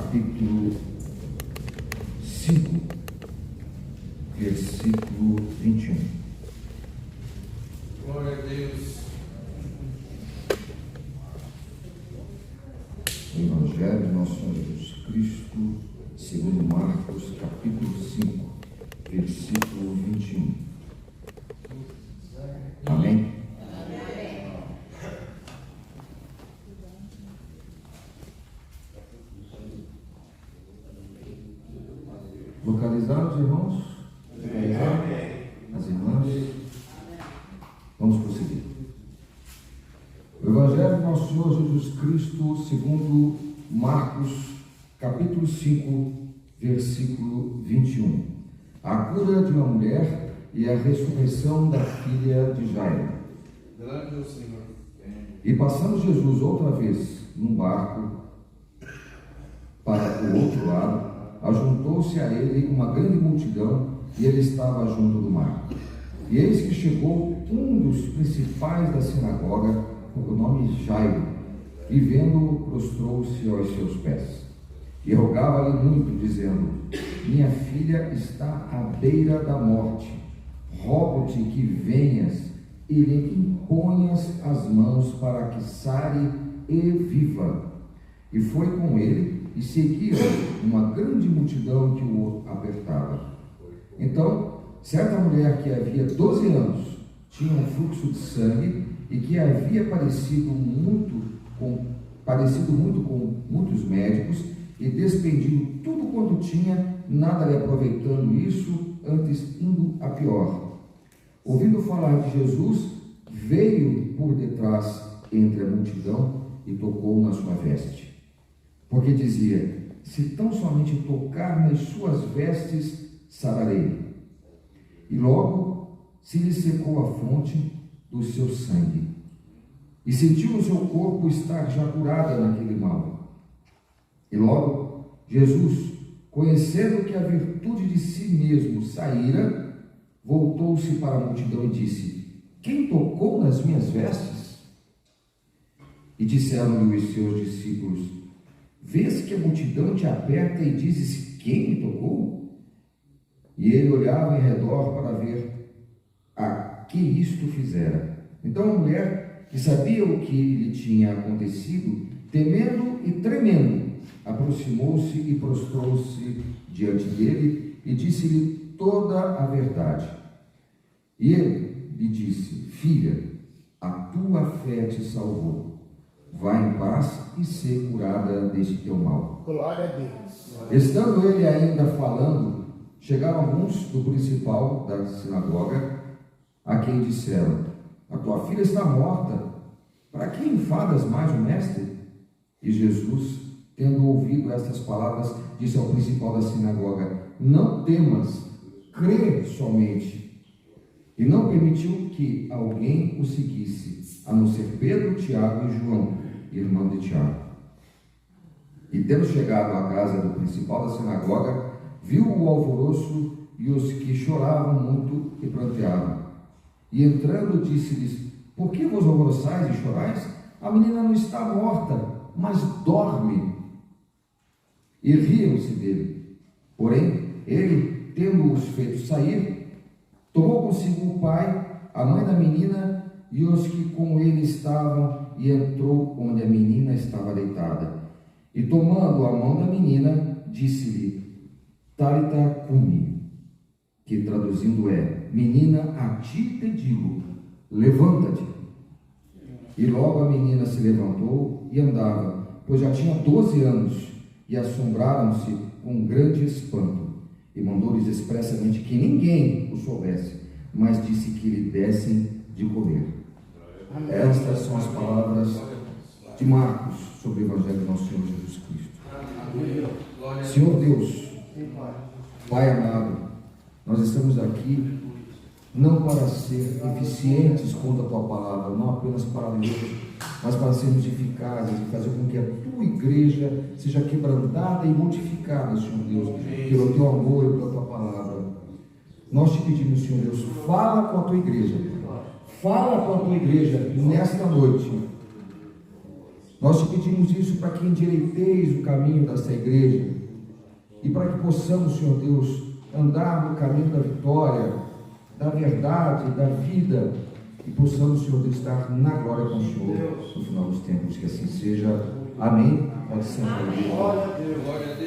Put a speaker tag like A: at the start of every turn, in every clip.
A: capítulo 5, versículo 21.
B: Glória a Deus.
A: O Evangelho de nosso Senhor Jesus Cristo, segundo Marcos, capítulo 5, versículo 21. Amém? Localizados, irmãos? Localizados? As irmãs? Vamos prosseguir. O Evangelho de nosso Senhor Jesus Cristo, segundo Marcos, capítulo 5, versículo 21. A cura de uma mulher e a ressurreição da filha de Jairo.
B: Grande é o Senhor.
A: E passando Jesus outra vez num barco para o outro lado, ajuntou-se a ele uma grande multidão, e ele estava junto do mar. E eis que chegou um dos principais da sinagoga, com o nome Jairo, e vendo-o, prostrou-se aos seus pés. E rogava-lhe muito, dizendo: minha filha está à beira da morte. Rogo-te que venhas e lhe imponhas as mãos para que sare e viva. E foi com ele, e seguia uma grande multidão que o apertava. Então, certa mulher que havia 12 anos tinha um fluxo de sangue e que havia parecido muito com muitos médicos e despendido tudo quanto tinha, nada lhe aproveitando isso, antes indo a pior. Ouvindo falar de Jesus, veio por detrás entre a multidão e tocou na sua veste. Porque dizia: se tão somente tocar nas suas vestes, sararei. E logo se lhe secou a fonte do seu sangue, e sentiu o seu corpo estar já curada naquele mal. E logo Jesus, conhecendo que a virtude de si mesmo saíra, voltou-se para a multidão e disse: quem tocou nas minhas vestes? E disseram-lhe os seus discípulos: vês que a multidão te aperta e dizes: quem me tocou? E ele olhava em redor para ver a que isto fizera. Então a mulher, que sabia o que lhe tinha acontecido, temendo e tremendo, aproximou-se e prostrou-se diante dele e disse-lhe toda a verdade. E ele lhe disse: filha, a tua fé te salvou. Vá em paz e ser curada deste teu mal.
C: Glória a Deus.
A: Estando ele ainda falando, chegaram alguns do principal da sinagoga, a quem disseram: a tua filha está morta, para que enfadas mais o mestre? E Jesus, tendo ouvido estas palavras, disse ao principal da sinagoga: não temas, crê somente. E não permitiu que alguém o seguisse, a não ser Pedro, Tiago e João, irmão de Tiago. E tendo chegado à casa do principal da sinagoga, viu o alvoroço e os que choravam muito e pranteavam. E entrando, disse-lhes: por que vos alvoroçais e chorais? A menina não está morta, mas dorme. E riam-se dele. Porém, ele, tendo-os feito sair, tomou consigo o pai, a mãe da menina e os que com ele estavam, e entrou onde a menina estava deitada. E tomando a mão da menina, disse-lhe: Talitá cumi, que traduzindo é: menina, a ti te digo, levanta-te. E logo a menina se levantou e andava, pois já tinha 12 anos, e assombraram-se com grande espanto. E mandou-lhes expressamente que ninguém o soubesse, mas disse que lhe dessem de comer. Estas são as palavras de Marcos sobre o Evangelho do nosso Senhor Jesus Cristo. Senhor Deus, Pai amado, nós estamos aqui não para ser eficientes contra a Tua Palavra, não apenas para ler, mas para sermos eficazes e fazer com que a Tua Igreja seja quebrantada e modificada, Senhor Deus, pelo Teu amor e pela Tua Palavra. Nós te pedimos, Senhor Deus, fala com a Tua Igreja, fala com a Tua Igreja nesta noite, Nós te pedimos isso para que endireiteis o caminho desta igreja e para que possamos, Senhor Deus, andar no caminho da vitória, da verdade, da vida, e possamos, Senhor Deus, estar na glória com o Senhor no final dos tempos. Que assim seja. Amém. Pode ser.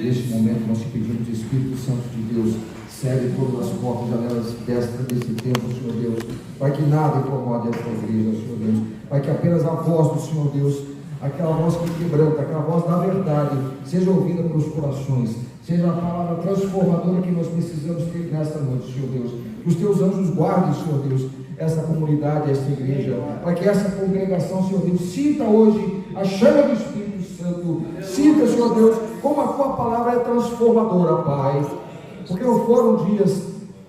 A: Neste momento nós te pedimos, Espírito Santo de Deus, segue todas as portas e janelas desse tempo, Senhor Deus, para que nada incomode esta igreja, Senhor Deus, para que apenas a voz do Senhor Deus, aquela voz que quebranta, aquela voz da verdade, seja ouvida pelos corações, seja a palavra transformadora que nós precisamos ter nesta noite, Senhor Deus. Que os teus anjos guardem, Senhor Deus, essa comunidade, esta igreja, para que essa congregação, Senhor Deus, sinta hoje a chama do Espírito Santo, sinta, Senhor Deus, como a tua palavra é transformadora, Pai, porque não foram dias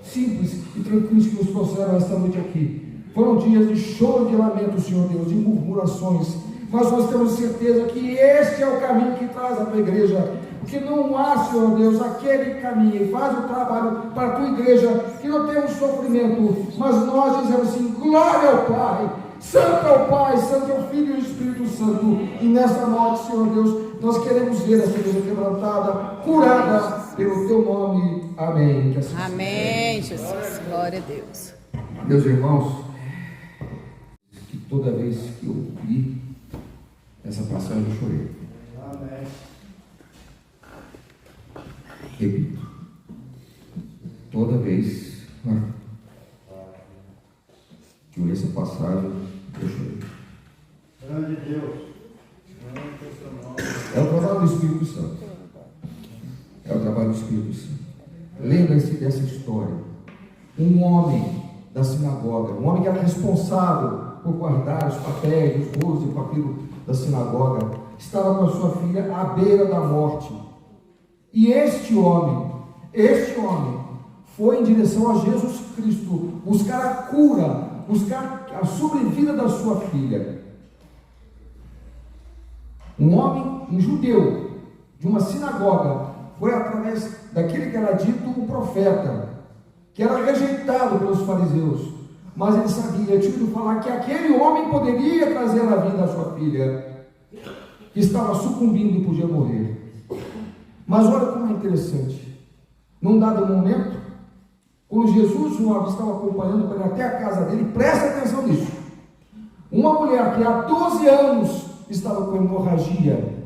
A: simples e tranquilos que nos trouxeram esta noite aqui, foram dias de choro e de lamento, Senhor Deus, de murmurações, mas nós temos certeza que este é o caminho que traz a tua igreja, porque não há, Senhor Deus, aquele caminho e faz o trabalho para a tua igreja, que não tem um sofrimento, mas nós dizemos assim: glória ao Pai, santo é o Pai, santo é o Filho e o Espírito Santo, e nesta noite, Senhor Deus, nós queremos ver essa igreja quebrantada, curada pelo teu nome, amém. Assim
C: amém, Jesus, glória a Deus.
A: Meus irmãos, que toda vez que eu li essa passagem eu chorei. Amém. Repito, toda vez que eu li essa passagem, eu chorei. Grande Deus. É o trabalho do Espírito Santo. É o trabalho do Espírito Santo. Lembre-se dessa história. Um homem da sinagoga, um homem que era responsável por guardar os papéis, os rolos e papiro da sinagoga, estava com a sua filha à beira da morte. E este homem foi em direção a Jesus Cristo, buscar a cura, buscar a sobrevida da sua filha. Um homem, um judeu, de uma sinagoga, foi através daquele que era dito um profeta, que era rejeitado pelos fariseus, mas ele sabia, tinha ouvido falar que aquele homem poderia trazer a vida à sua filha, que estava sucumbindo e podia morrer. Mas olha como é interessante, num dado momento, quando Jesus o estava acompanhando para ir até a casa dele, presta atenção nisso, uma mulher que há 12 anos estava com hemorragia,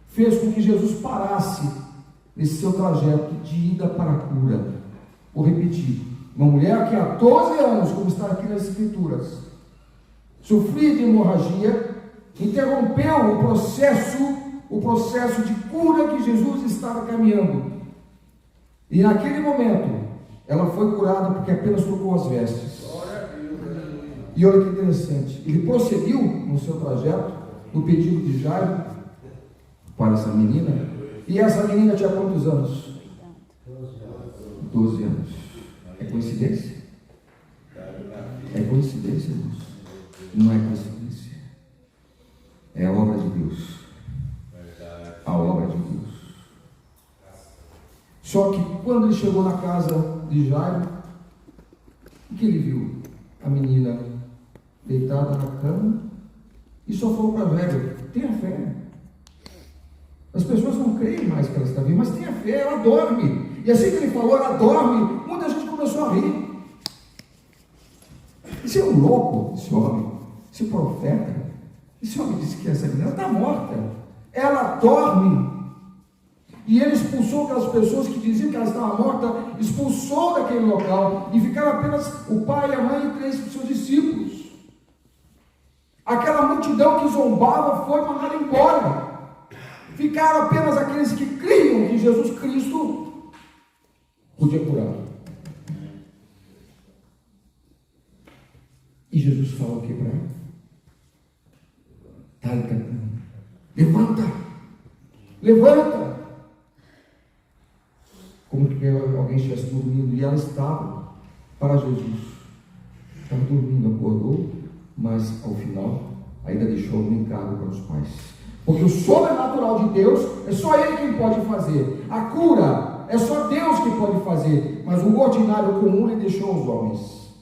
A: fez com que Jesus parasse nesse seu trajeto de ida para a cura. Vou repetir, uma mulher que há 12 anos, como está aqui nas Escrituras, sofria de hemorragia, interrompeu o processo de cura que Jesus estava caminhando, e naquele momento ela foi curada porque apenas tocou as vestes. E olha que interessante, ele prosseguiu no seu trajeto, no pedido de Jairo para essa menina, e essa menina tinha quantos anos? 12 anos. É coincidência? É coincidência, irmãos? Não é coincidência, é a obra de Deus. A obra de Deus. Só que quando ele chegou na casa de Jairo, o que ele viu? A menina deitada na cama, e só falou para Jairo: tenha fé. As pessoas não creem mais que ela está viva, mas tenha fé, ela dorme. E assim que ele falou, ela dorme, muita gente começou a rir. Esse é um louco, esse homem, esse profeta. Esse homem disse que essa menina está morta, ela dorme. E ele expulsou aquelas pessoas que diziam que ela estava morta, expulsou daquele local, e ficaram apenas o pai, a mãe e 3 seus discípulos. Aquela multidão que zombava foi mandada embora. Ficaram apenas aqueles que criam que Jesus Cristo podia curar. E Jesus fala o que para ela? Levanta! Levanta! Como que alguém estivesse dormindo, e ela estava para Jesus. Estava dormindo, acordou, mas ao final ainda deixou um encargo para os pais. Porque o sobrenatural de Deus é só Ele quem pode fazer. A cura é só Deus que pode fazer. Mas o ordinário comum Ele deixou aos homens.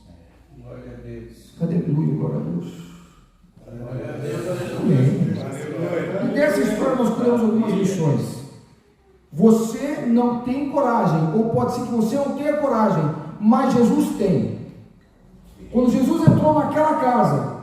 A: Glória a Deus. Cadê aleluia? Glória a Deus. Glória a Deus. Amém. E dessa história nós colhemos algumas lições. Você não tem coragem, ou pode ser que você não tenha coragem, mas Jesus tem. Quando Jesus entrou naquela casa,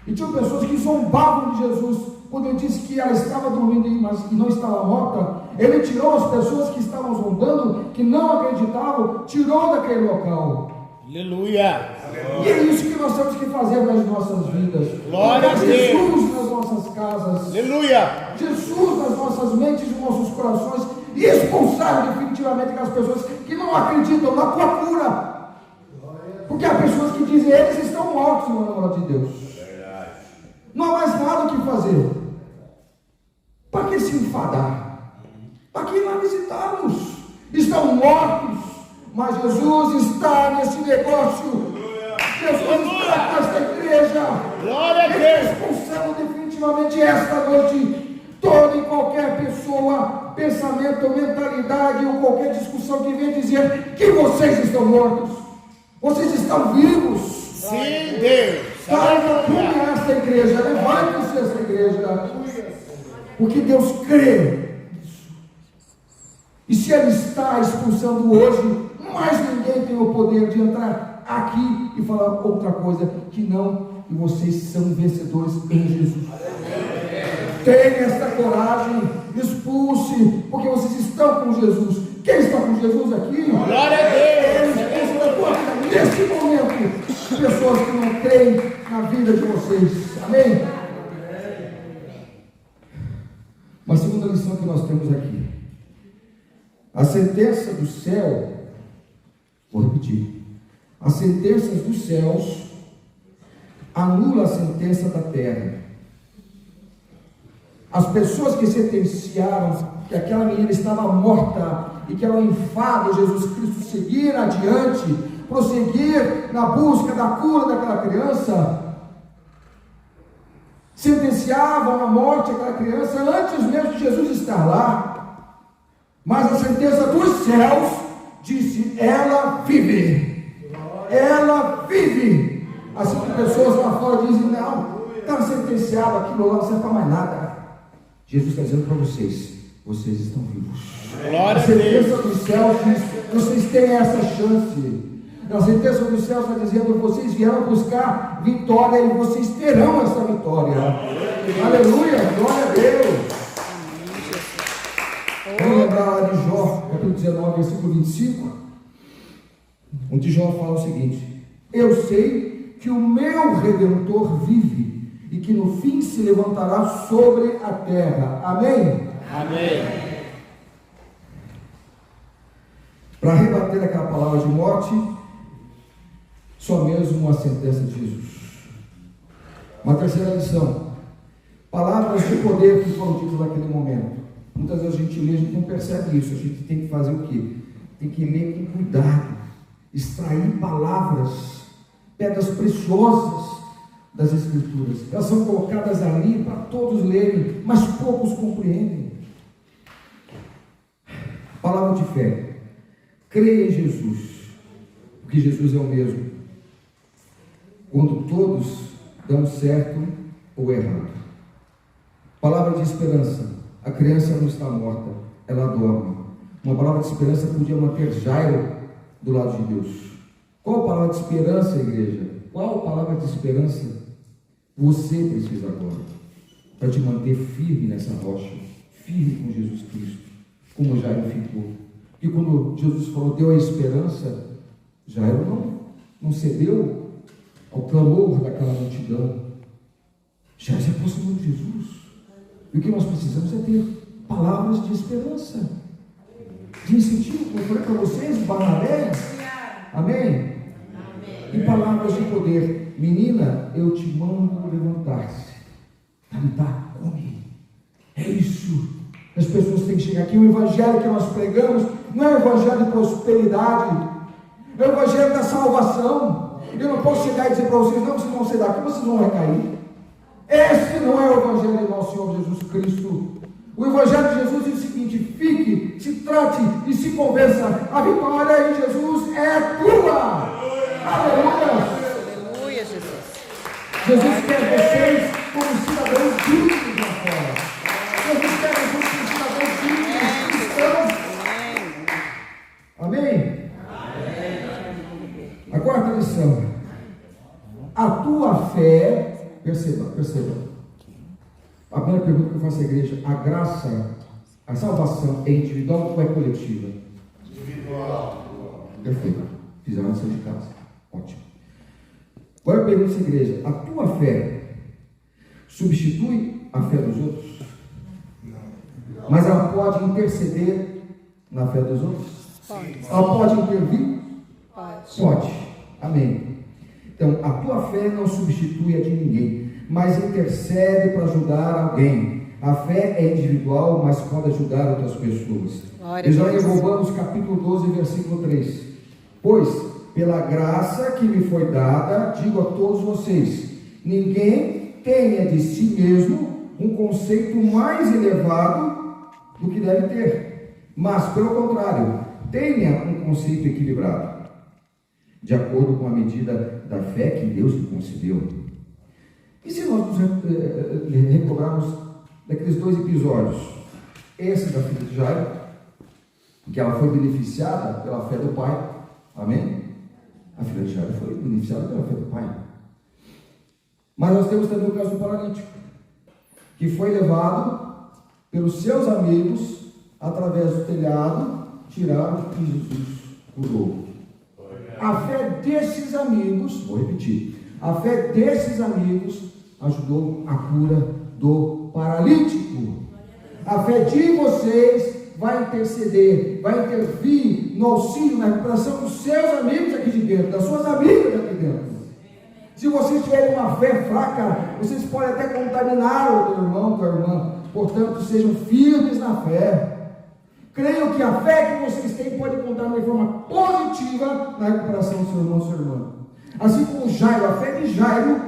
A: e tinham pessoas que zombavam de Jesus, quando ele disse que ela estava dormindo e não estava morta, ele tirou as pessoas que estavam zombando, que não acreditavam, tirou daquele local.
D: Aleluia!
A: E é isso que nós temos que fazer nas nossas vidas.
D: Glória a Deus!
A: Jesus nas nossas casas.
D: Aleluia!
A: Jesus nas nossas mentes e nos nossos corações, e expulsar definitivamente aquelas pessoas que não acreditam na tua cura. Porque há pessoas que dizem, eles estão mortos no nome de Deus. Não há mais nada o que fazer. Para que se enfadar? Para que ir lá visitá-los? Estão mortos, mas Jesus está nesse negócio. Jesus está nesta igreja.
D: Glória a Deus!
A: Expulsando definitivamente esta noite toda e qualquer pessoa, pensamento, mentalidade ou qualquer discussão que venha dizer que vocês estão mortos. Vocês estão vivos.
D: Sim, Deus!
A: Saiba como esta igreja, levante-se esta igreja, porque Deus crê nisso. E se Ele está expulsando hoje, mais ninguém tem o poder de entrar aqui e falar outra coisa que não, e vocês são vencedores em Jesus. Tenha esta coragem, expulse, porque vocês estão com Jesus. Quem está com Jesus aqui?
D: Glória a Deus!
A: Nesse momento, pessoas que não creem na vida de vocês. Amém? Uma segunda lição que nós temos aqui. A sentença do céu, vou repetir, as sentenças dos céus anula a sentença da terra. As pessoas que sentenciaram que aquela menina estava morta e que era um enfado Jesus Cristo seguir adiante, prosseguir na busca da cura daquela criança, sentenciavam a morte daquela criança antes mesmo de Jesus estar lá. Mas a sentença dos céus disse: ela vive. Ela vive. Assim que pessoas lá fora dizem: não, está sentenciado, aquilo lá não serve para mais nada. Jesus está dizendo para vocês: vocês estão vivos.
D: Glória
A: a sentença dos céus diz: vocês têm essa chance. A sentença dos céus está dizendo: vocês vieram buscar vitória e vocês terão essa vitória. Aleluia, glória a Deus. Vamos lembrar lá de Jó, capítulo 19, versículo 25, onde Jó fala o seguinte: eu sei que o meu Redentor vive e que no fim se levantará sobre a terra. Amém?
D: Amém.
A: Para rebater aquela palavra de morte, só mesmo a sentença de Jesus. Uma terceira lição: palavras de poder que foram ditas naquele momento. Muitas vezes a gente lê, a gente não percebe isso. A gente tem que fazer o quê? Tem que ler com cuidado, extrair palavras, pedras preciosas das Escrituras. Elas são colocadas ali para todos lerem, mas poucos compreendem. Palavra de fé: creia em Jesus, porque Jesus é o mesmo, quando todos dão certo ou errado. Palavra de esperança: a criança não está morta, ela dorme. Uma palavra de esperança podia manter Jairo do lado de Deus. Qual a palavra de esperança, igreja? Qual a palavra de esperança você precisa agora, para te manter firme nessa rocha, firme com Jesus Cristo, como Jairo ficou? E quando Jesus falou, deu a esperança, Jairo não cedeu ao clamor daquela multidão. Jairo se aproximou de Jesus. E o que nós precisamos é ter palavras de esperança, de incentivo, como eu falei para vocês, Barnabé. Amém? E palavras de poder. Menina, eu te mando levantar-se. Talitar, come. É isso. As pessoas têm que chegar aqui. O evangelho que nós pregamos não é o evangelho de prosperidade, é o evangelho da salvação. Eu não posso chegar e dizer para vocês: não, vocês vão sair daqui, vocês vão recair. Esse não é o evangelho de nosso Senhor Jesus Cristo. O evangelho de Jesus diz o seguinte: fique, se trate e se convença. A vitória em Jesus é tua. Aleluia.
C: Aleluia, Jesus.
A: Jesus quer vocês como cidadãos dignos lá fora. perceba. A primeira pergunta que eu faço à igreja: a graça, a salvação é individual ou é coletiva?
B: Individual.
A: Perfeito. Fizeram a lição de casa. Ótimo. Agora eu pergunto à igreja: a tua fé substitui a fé dos outros? Não. Mas ela pode interceder na fé dos outros?
C: Pode.
A: Ela pode intervir?
C: Pode.
A: Pode. Amém. Então, a tua fé não substitui a de ninguém, mas intercede para ajudar alguém. A fé é individual, mas pode ajudar outras pessoas. Israel, Romanos capítulo 12, versículo 3. Pois, pela graça que me foi dada, digo a todos vocês: ninguém tenha de si mesmo um conceito mais elevado do que deve ter, mas, pelo contrário, tenha um conceito equilibrado, de acordo com a medida da fé que Deus lhe concedeu. E se nós nos recobrarmos daqueles dois episódios, esse da filha de Jairo, que ela foi beneficiada pela fé do pai, amém? A filha de Jairo foi beneficiada pela fé do pai. Mas nós temos também o caso do paralítico, que foi levado pelos seus amigos através do telhado, tiraram e Jesus curou. A fé desses amigos, vou repetir, a fé desses amigos ajudou a cura do paralítico. A fé de vocês vai interceder, vai intervir no auxílio, na recuperação dos seus amigos aqui de dentro, das suas amigas aqui dentro. Se vocês tiverem uma fé fraca, vocês podem até contaminar o teu irmão, tua irmã. Portanto, sejam firmes na fé. Creio que a fé que vocês têm pode contar de forma positiva na recuperação do seu irmão, sua irmã. Assim como Jairo, a fé de Jairo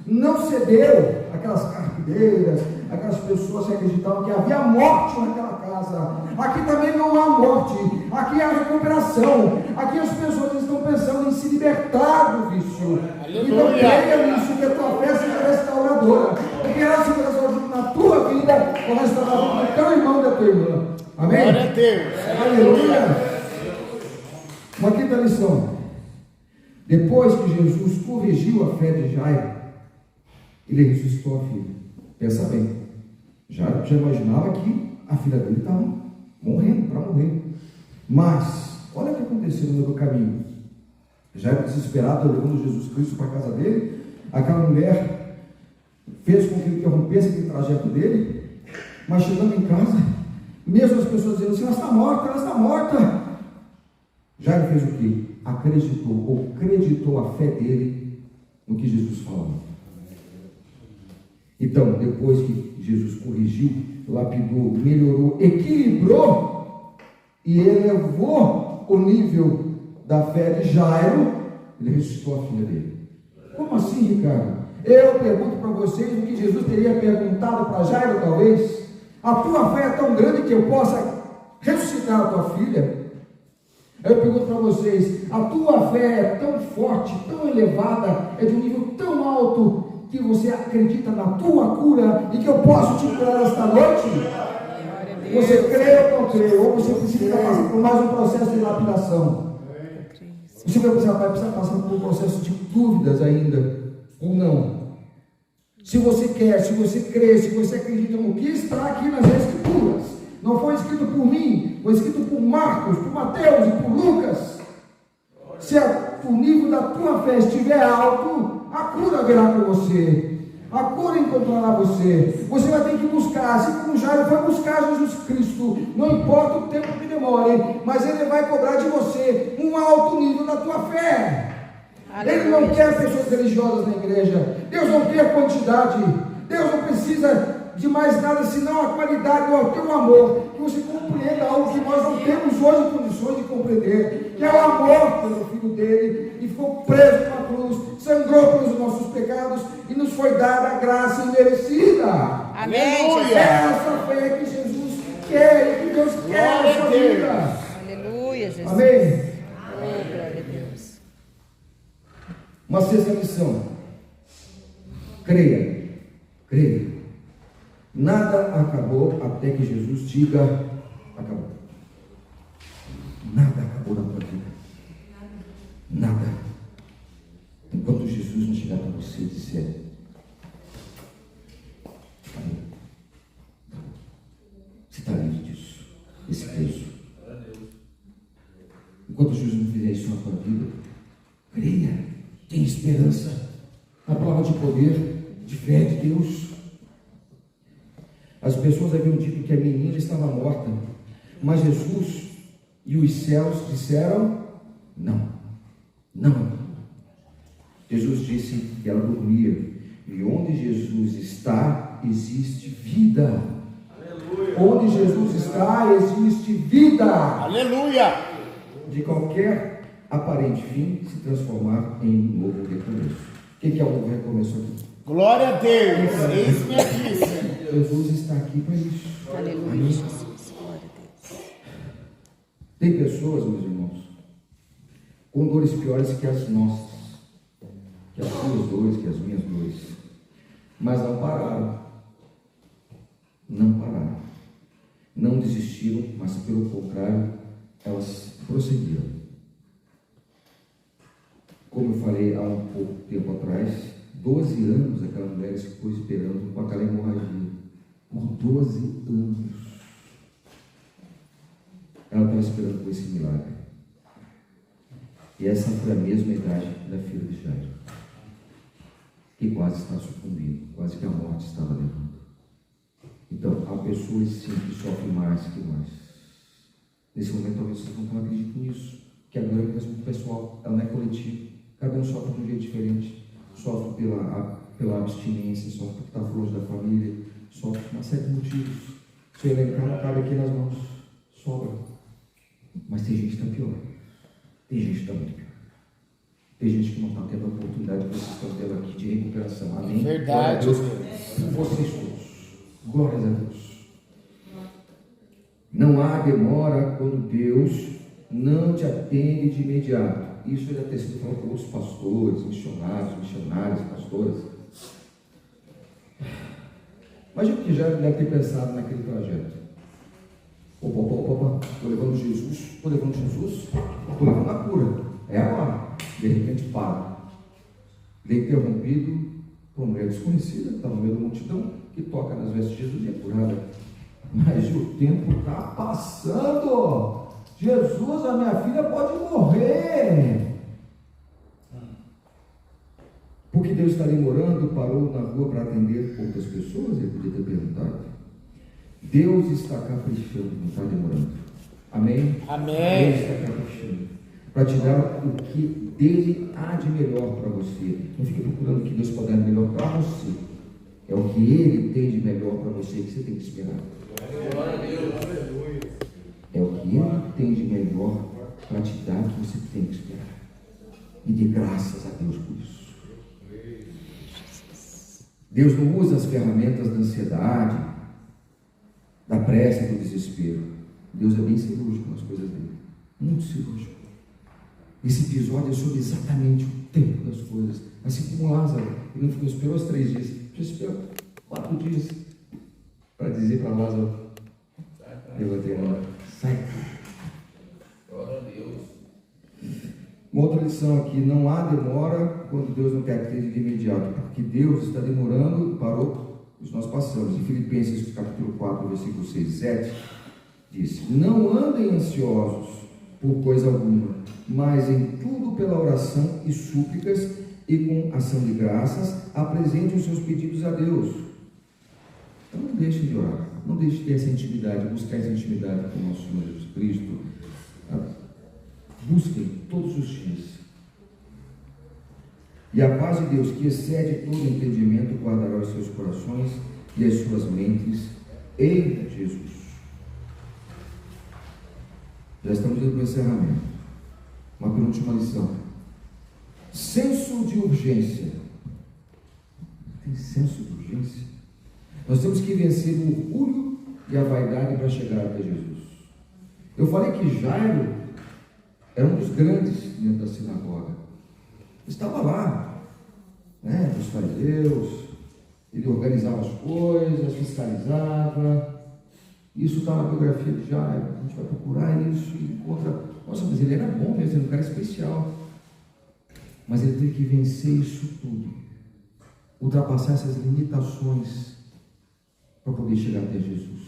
A: não cedeu aquelas carpideiras, aquelas pessoas que acreditavam que havia morte naquela casa. Aqui também não há morte, aqui há recuperação. Aqui as pessoas estão pensando em se libertar do vício. Então creia nisso, que a tua fé seja restauradora, porque ela se restauradora na tua vida, ou restauradora do teu irmão e da tua irmã. Amém?
D: Glória a Deus.
A: Aleluia. Uma quinta lição. Depois que Jesus corrigiu a fé de Jairo, ele ressuscitou a filha. Pensa bem, Jairo já imaginava que a filha dele estava morrendo, para morrer. Mas, olha o que aconteceu no meio do caminho. Jairo, desesperado, levando Jesus Cristo para a casa dele, aquela mulher fez com que ele interrompesse aquele trajeto dele, mas chegando em casa, mesmo as pessoas dizendo assim: ela está morta, ela está morta. Jairo fez o quê? Acreditou a fé dele no que Jesus falou. Então, depois que Jesus corrigiu, lapidou, melhorou, equilibrou e elevou o nível da fé de Jairo, ele ressuscitou a filha dele. Como assim, Ricardo? Eu pergunto para vocês o que Jesus teria perguntado para Jairo, talvez. A tua fé é tão grande que eu possa ressuscitar a tua filha? Eu pergunto para vocês: a tua fé é tão forte, tão elevada, é de um nível tão alto, que você acredita na tua cura e que eu posso te curar esta noite? Você crê ou não crê? Ou você precisa estar passando por mais um processo de lapidação? Você vai precisar passar por um processo de dúvidas ainda, ou não? Se você quer, se você crê, se você acredita no que está aqui nas Escrituras, não foi escrito por mim, foi escrito por Marcos, por Mateus e por Lucas. Se o nível da tua fé estiver alto, a cura virá para você, a cura encontrará você. Você vai ter que buscar, assim como Jairo foi buscar Jesus Cristo, não importa o tempo que demore, mas ele vai cobrar de você um alto nível da tua fé. Ele não quer pessoas religiosas na igreja. Deus não quer quantidade. Deus não precisa de mais nada senão a qualidade do teu amor. Que você compreenda algo que nós não temos hoje condições de compreender, que é o amor pelo Filho dele, que ficou preso na cruz, sangrou pelos nossos pecados e nos foi dada a graça imerecida.
C: Amém.
A: É essa fé que Jesus quer e que Deus quer na sua vida.
C: Aleluia, Jesus.
A: Amém.
C: Oh, glória a Deus.
A: Uma sexta lição: creia, creia. Nada acabou até que Jesus diga: acabou. Nada acabou na tua vida. Nada. Enquanto Jesus não chegar para você e disser: Enquanto Jesus não fizer isso na tua vida, creia, tenha esperança. A palavra de poder, de fé de Deus. As pessoas haviam dito que a menina estava morta, mas Jesus e os céus disseram: não, não. Jesus disse que ela dormia, e onde Jesus está, existe vida. Aleluia. Onde Jesus está, existe vida. Aleluia! De qualquer aparente fim se transformar em um novo recomeço. O que é um novo recomeço aqui? Glória a Deus! Eis-me aqui, Senhor. Jesus está aqui para isso.
C: Aleluia, Jesus. Glória a Deus.
A: Tem pessoas, meus irmãos, com dores piores que as nossas, que as suas dores, que as minhas dores, mas não pararam. Não pararam. Não desistiram, mas pelo contrário, elas prosseguiram. Como eu falei há um pouco tempo atrás, 12 anos aquela mulher ficou esperando com aquela hemorragia. Por 12 anos. Ela estava esperando por esse milagre. E essa foi a mesma idade da filha de Jairo, que quase está sucumbindo, quase que a morte estava levando. Então, há pessoas sim que sofrem mais que nós. Nesse momento, talvez vocês não acreditem nisso, que a dor é mesmo pessoal, ela não é coletiva. Cada um sofre de um jeito diferente. Sofre pela abstinência, sofre porque está longe da família, sofre por uma série de motivos. Se eu elencar, não cabe aqui nas mãos. Sobra. Mas tem gente que está pior. Tem gente que está muito pior. Tem gente que não está tendo a oportunidade que vocês estão tendo aqui de recuperação. Amém?
D: Verdade.
A: Glória a Deus. Por vocês todos. Glórias a Deus. Não há demora quando Deus não te atende de imediato. Isso já tem sido falado por outros pastores, missionários, pastoras. Imagina que já deve ter pensado naquele trajeto. Opa, estou levando Jesus, estou levando a cura. É agora. De repente para. Interrompido por uma mulher desconhecida, que está no meio da multidão, que toca nas vestes de Jesus e é curada. Mas o tempo está passando. Jesus, a minha filha pode morrer. Porque Deus está demorando, parou na rua para atender outras pessoas, ele podia ter perguntado. Deus está caprichando, não está demorando. Amém?
D: Amém.
A: Deus está caprichando para te dar o que dele há de melhor para você. Não fique procurando o que Deus pode dar de melhor para você. É o que ele tem de melhor para você que você tem que esperar.
B: Glória a Deus.
A: É o que ele tem de melhor para te dar que você tem que esperar. E dê graças a Deus por isso. Deus não usa as ferramentas da ansiedade, da pressa e do desespero. Deus é bem cirúrgico nas coisas dele. Muito cirúrgico. Esse episódio é sobre exatamente o tempo das coisas. Assim como Lázaro, ele não esperou os 3 dias, já esperou 4 dias para dizer para Lázaro: levantei a mão, sai.
B: Glória a Deus.
A: Uma outra lição aqui: não há demora quando Deus não quer que de imediato, porque Deus está demorando para os nós passamos. Em Filipenses capítulo 4, versículo 6 e 7, diz: não andem ansiosos por coisa alguma, mas em tudo pela oração e súplicas e com ação de graças apresente os seus pedidos a Deus. Então não deixe de orar, não deixe de ter essa intimidade, buscar essa intimidade com o nosso Senhor Jesus Cristo. Busquem todos os dias. E a paz de Deus, que excede todo entendimento, guardará os seus corações e as suas mentes em Jesus. Já estamos indo para o encerramento. Uma penúltima lição. Senso de urgência. Tem senso de urgência? Nós temos que vencer o orgulho e a vaidade para chegar até Jesus. Eu falei que Jairo era um dos grandes dentro da sinagoga. Estava lá, né, os fariseus, ele organizava as coisas, fiscalizava. Isso está na biografia de Jairo. A gente vai procurar isso e encontra. Nossa, mas ele era bom mesmo, ele era um cara especial. Mas ele teve que vencer isso tudo, ultrapassar essas limitações para poder chegar até Jesus.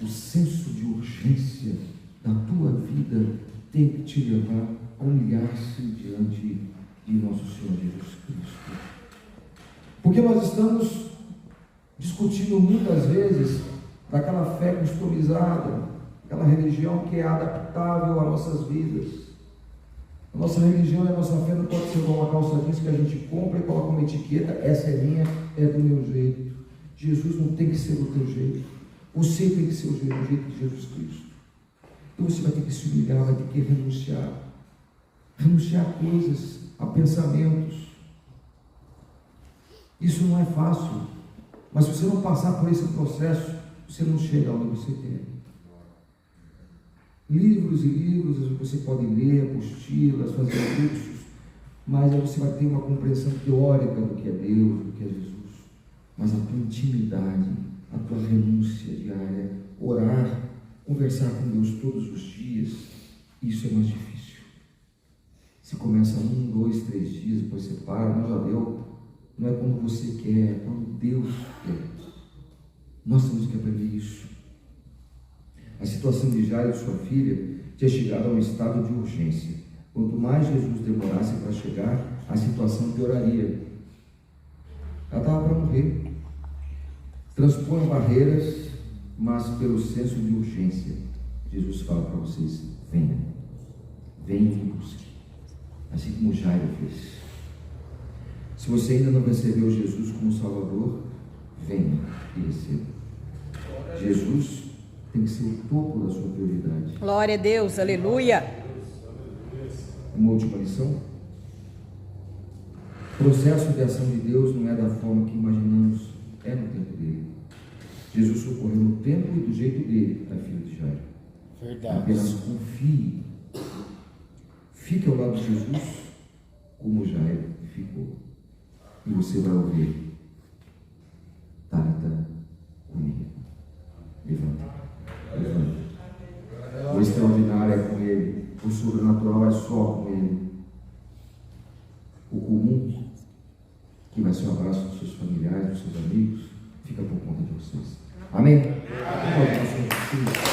A: O senso de urgência da tua vida tem que te levar a humilhar-se diante de nosso Senhor Jesus Cristo. Porque nós estamos discutindo muitas vezes daquela fé customizada, aquela religião que é adaptável às nossas vidas. A nossa religião e a nossa fé não pode ser igual uma calça jeans que a gente compra e coloca uma etiqueta, essa é minha, é do meu jeito. Jesus não tem que ser do teu jeito. Você tem que ser o jeito de Jesus Cristo. Então você vai ter que se humilhar, vai ter que renunciar. Renunciar a coisas, a pensamentos. Isso não é fácil. Mas se você não passar por esse processo, você não chega onde você quer. Livros e livros você pode ler, apostilas, fazer cursos, mas aí você vai ter uma compreensão teórica do que é Deus, do que é Jesus. Mas a tua intimidade, a tua renúncia diária, orar, conversar com Deus todos os dias, isso é mais difícil. Você começa 1, 2, 3 dias, depois você para, não já deu. Não é quando você quer, é quando Deus quer. Nós temos que aprender isso. A situação de Jairo e sua filha tinha chegado a um estado de urgência. Quanto mais Jesus demorasse para chegar, a situação pioraria. Ela estava para morrer. Transponha barreiras, mas pelo senso de urgência. Jesus fala para vocês: venha, venha e me busque. Assim como Jairo fez. Se você ainda não recebeu Jesus como Salvador, venha e receba. Jesus tem que ser o topo da sua prioridade.
C: Glória a Deus, aleluia.
A: Uma última lição. O processo de ação de Deus não é da forma que imaginamos, é no tempo dele. Jesus socorreu no tempo e do jeito dele a filha de Jairo.
D: Verdade.
A: Apenas confie. Fique ao lado de Jesus como Jairo ficou. E você vai ouvir: Tálita comigo. Levanta. Levanta. O extraordinário é com ele. O sobrenatural é só com ele. O comum, que vai ser um abraço dos seus familiares, dos seus amigos, fica por conta de vocês. Amém? Amém.